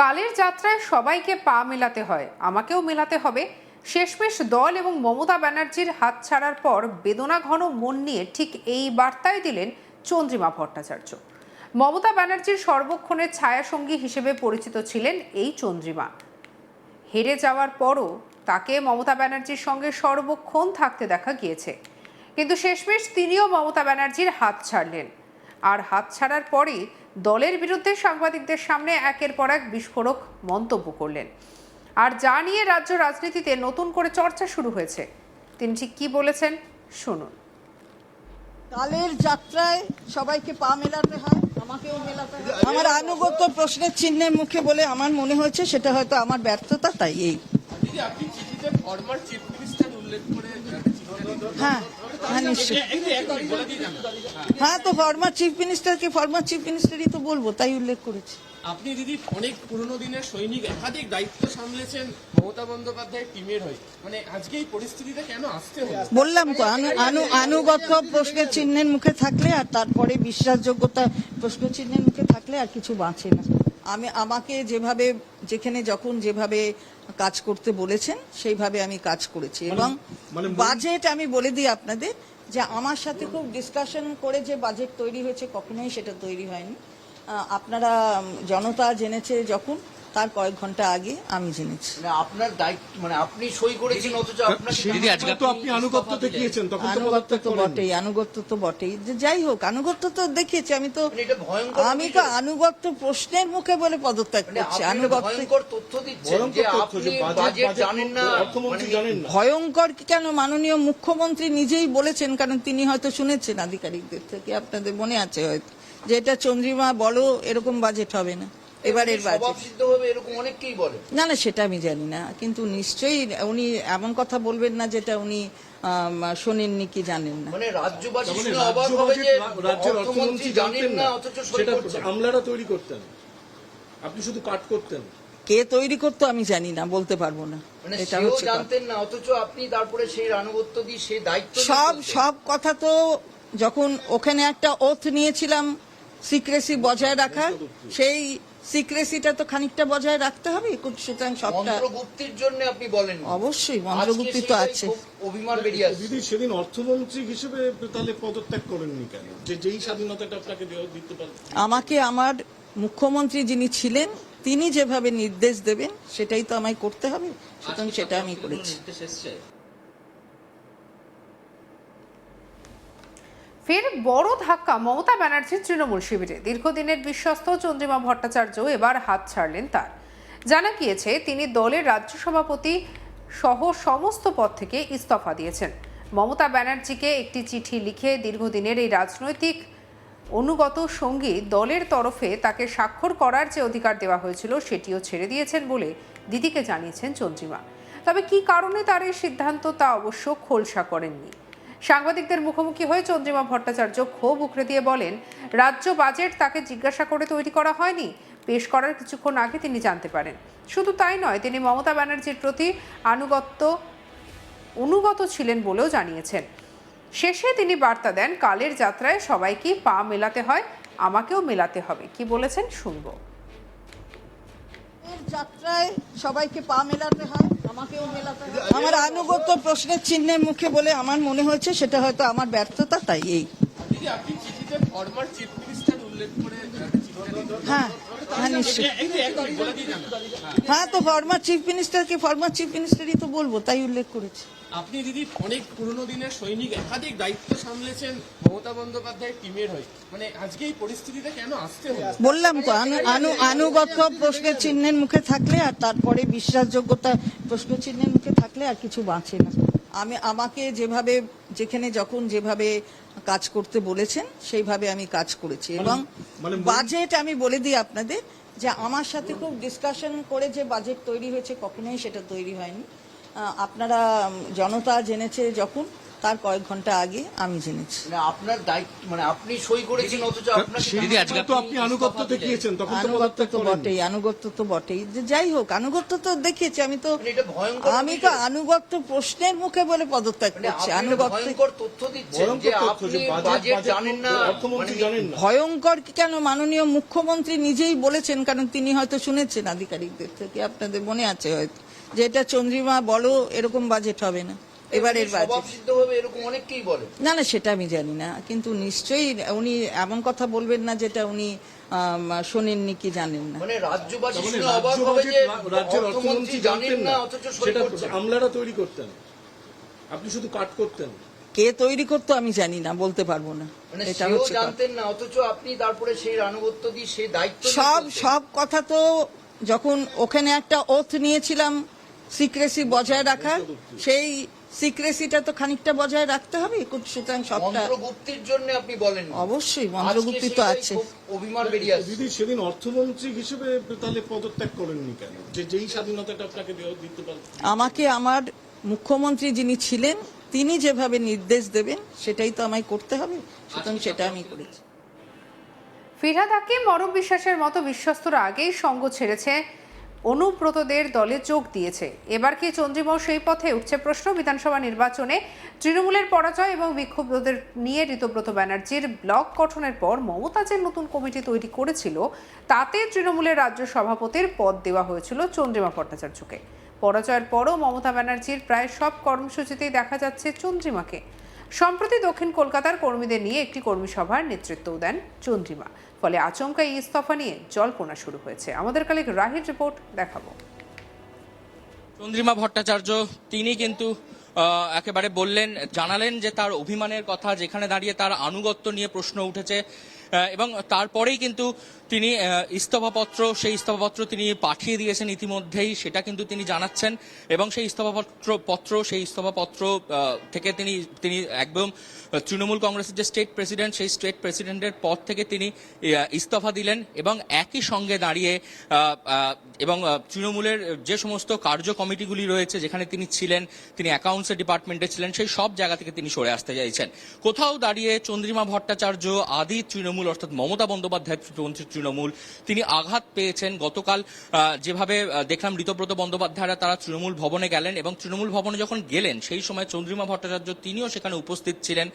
কালের যাত্রায় সবাইকে পা মেলাতে হয়, আমাকেও মেলাতে হবে। শেষমেশ দল এবং মমতা ব্যানার্জির হাত ছাড়ার পর বেদনা ঘন মন নিয়ে ঠিক এই বার্তাই দিলেন চন্দ্রিমা ভট্টাচার্য। মমতা ব্যানার্জির সর্বক্ষণের ছায়াসঙ্গী হিসেবে পরিচিত ছিলেন এই চন্দ্রিমা। হেরে যাওয়ার পরও তাকে মমতা ব্যানার্জির সঙ্গে সর্বক্ষণ থাকতে দেখা গিয়েছে, কিন্তু শেষমেশ তিনিও মমতা ব্যানার্জির হাত ছাড়লেন। আর হাত ছাড়ার পরই দলের বিরুদ্ধে সাংবাদিকদের সামনে একের পর এক বিস্ফোরক মন্তব্য করলেন। আর যা নিয়ে রাজ্য রাজনীতিতে নতুন করে চর্চা শুরু হয়েছে, তিনি ঠিক কি বলেছেন শুনুন। কালের যাত্রায় সবাইকে পা মেলাতে হয়, আমাকেও মেলাতে হয়। আমার আনুগত্য প্রশ্নের চিহ্নের মুখে বলে আমার মনে হয়েছে সেটা হয়তো আমার ব্যর্থতা, তাই এই। আপনি চিঠিতে ফরমার চিফ মিনিস্টার উল্লেখ করে হ্যাঁ হ্যাঁ নিশ্চয়ই, হ্যাঁ তো ফরমার চিফ মিনিস্টারই তো বলবো, তাই উল্লেখ করেছি। আপনি দিদি অনেক পুরনো দিনের সৈনিক, একাধিক দায়িত্ব সামলেছেন মমতা বন্দ্যোপাধ্যায়ের টিমের হয়ে, মানে আজকে এই পরিস্থিতিতে কেন আসতে হলো? বললাম তো আনুগত্য প্রশ্নের চিহ্নের মুখে থাকলে আর তারপরে বিশ্বাসযোগ্যতা প্রশ্ন চিহ্নের মুখে থাকলে আর কিছু বাঁচে না। আমাকে যেভাবে যেভাবে কাজ করতে বলেছেন সেইভাবে আমি কাজ করেছি। এবং বাজেট আমি বলে দিই আপনাদের যে আমার সাথে খুব ডিসকাশন করে যে বাজেট তৈরি হয়েছে, কখনোই সেটা তৈরি হয়নি। আপনারা জনতা জেনেছে যখন, তার কয়েক ঘন্টা আগে আমি জেনেছি। আপনার দায়িত্ব, মানে আপনি সই করেছেন, অথচ আপনি আনুগত্য দেখিয়েছেন, আনুগত্য তো বটেই। যাই হোক, আনুগত্য তো দেখিয়েছি আমি তো। আমি তো আনুগত্য প্রশ্নের মুখে বলে পদত্যাগ করছি। ভয়ঙ্কর তথ্য দিচ্ছেন যে আপনি বাজেট জানেন না, অর্থমন্ত্রী জানেন না। ভয়ঙ্কর কেন, মাননীয় মুখ্যমন্ত্রী নিজেই বলেছেন, কারণ তিনি হয়তো শুনেছেন আধিকারিকদের থেকে, আপনাদের মনে আছে হয়তো, যে এটা চন্দ্রিমা বলো এরকম বাজেট হবে না এবারের বাজেট। এরকম অনেককেই বলে। না সেটা আমি জানি না, কিন্তু নিশ্চয়ই উনি এমন কথা বলবেন না যেটা উনি শোনেননি কি জানেন না। মানে রাজ্যবাসী শুনে অবাক হবে যে রাজ্যের অর্থমন্ত্রী জানেন না, অথচ সই করছেন। আমলারা তৈরি করতেন, আপনি শুধু পাঠ করতেন। কে তৈরি করতো আমি জানি না, বলতে পারবো না। মানে এটা সেও হচ্ছে জানতেন না, অথচ আপনি তারপরে সেই আনুগত্য দিয়ে সেই দায়িত্ব সব কথা তো। যখন ওখানে একটা ওথ নিয়েছিলাম সিক্রেসি বজায় রাখার, সেই সিক্রেসিটা তো খানিকটা বজায় রাখতে হবে, সুতরাং সবটা। মন্ত্রগুপ্তির জন্য আপনি বলেন? অবশ্যই মন্ত্রগুপ্তি তো আছে। অভিমান বেরিয়ে আসছে। দিদি সেদিন অর্থমন্ত্রী হিসেবে তাহলে পদত্যাগ করেননি কেন? যেই স্বাধীনতাটা আপনাকে দিতে পারেন। আমাকে আমার মুখ্যমন্ত্রী যিনি ছিলেন তিনি যেভাবে নির্দেশ দেবেন সেটাই তো আমায় করতে হবে, সুতরাং সেটা আমি করেছি। ফের বড় ধাক্কা মমতা ব্যানার্জির তৃণমূল শিবিরে। দীর্ঘদিনের বিশ্বস্ত চন্দ্রিমা ভট্টাচার্য এবার হাত ছাড়লেন তার। জানা গিয়েছে তিনি দলের রাজ্য সভাপতি সহ সমস্ত পদ থেকে ইস্তফা দিয়েছেন। মমতা ব্যানার্জিকে একটি চিঠি লিখে দীর্ঘদিনের এই রাজনৈতিক অনুগত সঙ্গী দলের তরফে তাকে স্বাক্ষর করার যে অধিকার দেওয়া হয়েছিল সেটিও ছেড়ে দিয়েছেন বলে দিদিকে জানিয়েছেন চন্দ্রিমা। তবে কি কারণে তার এই সিদ্ধান্ত তা অবশ্য খোলসা করেননি। সাংবাদিকদের মুখোমুখি হয়ে চন্দ্রিমা ভট্টাচার্য ক্ষোভ উগরে দিয়ে বলেন, রাজ্য বাজেট তাকে জিজ্ঞাসা করে তৈরি করা হয়নি, পেশ করার কিছুক্ষণ আগে তিনি জানতে পারেন। শুধু তাই নয়, তিনি মমতা ব্যানার্জির প্রতি অনুগত ছিলেন বলেও জানিয়েছেন। শেষে তিনি বার্তা দেন, কালের যাত্রায় সবাইকে পা মেলাতে হয়, আমাকেও মেলাতে হবে। কি বলেছেন শুনবো। যাত্রায় সবাইকে পা মেলাতে হয়, আমাকেও মেলাতে হয়। আমার আনুগত্য প্রশ্নের চিহ্নের মুখে বলে আমার মনে হয়েছে সেটা হয়তো আমার ব্যর্থতা, তাই এই। আপনি চিঠিতে ফরমার চিফ মিনিস্টার উল্লেখ করে হ্যাঁ হ্যাঁ নিশ্চয়ই, হ্যাঁ তো ফরমার চিফ মিনিস্টারই তো বলবো, তাই উল্লেখ করেছি। আপনি দিদি অনেক পুরনো দিনের সৈনিক, একাধিক দায়িত্ব সামলেছেন মমতা বন্দ্যোপাধ্যায়ের টিমের হয়ে, মানে আজকে এই পরিস্থিতিতে কেন আসতে হলো? বললাম তো আনুগত্য প্রশ্নের চিহ্নের মুখে থাকলে আর তারপরে বিশ্বাসযোগ্যতা প্রশ্ন চিহ্নের মুখে থাকলে আর কিছু বাঁচে না। আমাকে যেভাবে কাজ করতে বলেছেন সেইভাবে আমি কাজ করেছি। এবং বাজেট আমি বলে দিই আপনাদের যে আমার সাথে খুব ডিসকাশন করে যে বাজেট তৈরি হয়েছে, কখনোই সেটা তৈরি হয়নি। আপনারা জনতা জেনেছে যখন, তার কয়েক ঘন্টা আগে আমি জেনেছি। মানে আপনার দায়িত্ব, মানে আপনি সই করেছেন অথচ আপনাকে দিদি আজকে তো আপনি আনুগত্য দেখিয়েছেন, তখন তো আনুগত্য পদত্যাগ তো করেননি। বটেই, আনুগত্য তো বটেই, যে যাই হোক আনুগত্য তো দেখিয়েছি। আমি তো মানে এটা ভয়ঙ্কর আনুগত্য প্রশ্নের মুখে বলে পদত্যাগ মানে করছি। আপনি একটা আনুগত্য ভয়ঙ্কর তথ্য দিচ্ছেন যে ভয়ঙ্কর তথ্য আপনি যে বাজেট জানেন না, অর্থমন্ত্রী মানে জানেন না। ভয়ঙ্কর কি কেন, মাননীয় মুখ্যমন্ত্রী নিজেই বলেছেন, কারণ তিনি হয়তো শুনেছেন আধিকারিকদের থেকে, আপনাদের মনে আছে হয়তো, যে এটা চন্দ্রিমা বলো এরকম বাজেট হবে না এবারের বাজেট। স্বভাবসিদ্ধভাবে এরকম অনেককেই বলে। না না, সেটা আমি জানি না, কিন্তু নিশ্চয়ই উনি এমন কথা বলবেন না যেটা উনি শোনেননি কি জানেন না। মানে রাজ্যবাসী তার মানে শুনে অবাক হবে যে রাজ্যের অর্থমন্ত্রী জানেন না অথচ সই সেটা করছেন। আমলারা তৈরি করতেন, আপনি শুধু কাট করতেন। কে তৈরি করতো আমি জানি না, বলতে পারবো না। মানে এটা সেও হচ্ছে কথা। জানতেন না অথচ আপনি তারপরে সেই আনুগত্য দিয়ে সেই দায়িত্ব নিয়ে সব চলতেন। সব কথা তো যখন ওখানে একটা ওথ নিয়েছিলাম সিক্রেসি বজায় রাখার, সেই সিক্রেসিটা তো খানিকটা বজায় রাখতে হবে, সুতরাং সবটা মন্ত্রগুপ্তির জন্য আপনি বলেন অবশ্যই মন্ত্রগুপ্তি তো আছে। অভিমান বেরিয়ে আসছে। দিদি সেদিন অর্থমন্ত্রী হিসেবে তাহলে পদত্যাগ করেননি কেন, যেই স্বাধীনতাটা আপনাকে দিতে পারেন? আমাকে আমার মুখ্যমন্ত্রী যিনি ছিলেন তিনি যেভাবে নির্দেশ দেবেন সেটাই তো আমায় করতে হবে, সুতরাং সেটা আমি করেছি। ফিরহাদ হাকিম, অরূপ বিশ্বাসের মতো বিশ্বস্তরা আগেই সঙ্গ ছেড়েছে, অনুব্রতদের দলে যোগ দিয়েছে। এবার কি চন্দ্রিমাও সেই পথে? উঠছে প্রশ্ন। বিধানসভা নির্বাচনে তৃণমূলের পরাজয় এবং বিক্ষুব্ধদের নিয়ে ঋতব্রত ব্যানার্জির ব্লক গঠনের পর মমতা যে নতুন কমিটি তৈরি করেছিল, তাতে তৃণমূলের রাজ্য সভাপতির পদ দেওয়া হয়েছিল চন্দ্রিমা ভট্টাচার্যকে। পরাজয়ের পরও মমতা ব্যানার্জির প্রায় সব কর্মসূচিতেই দেখা যাচ্ছে চন্দ্রিমাকে। সম্প্রতি দক্ষিণ কলকাতার কর্মীদের নিয়ে একটি কর্মী সভার নেতৃত্বও দেন চন্দ্রিমা। ফলে আচমকা এই ইস্তফা নিয়ে জল্পনা শুরু হয়েছে। আমাদের কালিক রাহির রিপোর্ট দেখাবো। চন্দ্রিমা ভট্টাচার্য তিনি কিন্তু একেবারে জানালেন যে তার অভিমানের কথা, যেখানে দাঁড়িয়ে তার আনুগত্য নিয়ে প্রশ্ন উঠেছে, এবং তারপরেই কিন্তু তিনি সেই ইস্তফাপত্র তিনি পাঠিয়ে দিয়েছেন ইতিমধ্যেই, সেটা কিন্তু তিনি জানাচ্ছেন। এবং সেই ইস্তফাপত্র থেকে তিনি একদম তৃণমূল কংগ্রেসের যে স্টেট প্রেসিডেন্ট, সেই স্টেট প্রেসিডেন্টের পদ থেকে তিনি ইস্তফা দিলেন। এবং একই সঙ্গে দাঁড়িয়ে এবং তৃণমূলের যে সমস্ত কার্য কমিটিগুলি রয়েছে যেখানে তিনি ছিলেন, তিনি অ্যাকাউন্টসের ডিপার্টমেন্টে ছিলেন, সেই সব জায়গা থেকে তিনি সরে আসতে চাইছেন। কোথাও দাঁড়িয়ে চন্দ্রিমা ভট্টাচার্য আদি তৃণমূল, অর্থাৎ মমতা বন্দ্যোপাধ্যায় তৃণমূল, তিনি আঘাত পেয়েছেন। গতকাল যেভাবে দেখলাম ঋতব্রত বন্দ্যোপাধ্যায়রা তারা তৃণমূল ভবনে গেলেন, এবং তৃণমূল ভবনে যখন গেলেন সেই সময় চন্দ্রিমা ভট্টাচার্য তিনিও সেখানে উপস্থিত ছিলেন।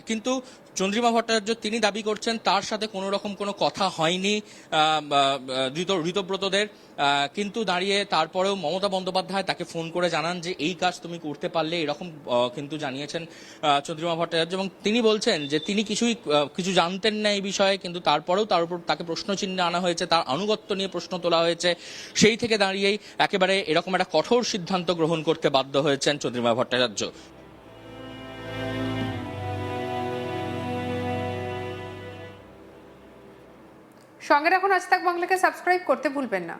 কিন্তু চন্দ্রিমা ভট্টাচার্য তিনি দাবি করছেন তার সাথে কোনো রকম কোনো কথা হয়নি ঋতব্রতদের। কিন্তু দাঁড়িয়ে তারপরেও মমতা বন্দ্যোপাধ্যায় তাকে ফোন করে জানান যে এই কাজ তুমি করতে পারলে, এরকম কিন্তু জানিয়েছেন চন্দ্রিমা ভট্টাচার্য। এবং তিনি বলছেন যে তিনি কিছু জানতেন না এই বিষয়ে, কিন্তু তারপরেও তার উপর তাকে প্রশ্নচিহ্নে আনা হয়েছে, তার আনুগত্য নিয়ে প্রশ্ন তোলা হয়েছে। সেই থেকে দাঁড়িয়েই একেবারে এরকম একটা কঠোর সিদ্ধান্ত গ্রহণ করতে বাধ্য হয়েছেন চন্দ্রিমা ভট্টাচার্য। সঙ্গে রাখুন আজ তাক বাংলাকে, সাবস্ক্রাইব করতে ভুলবেন না।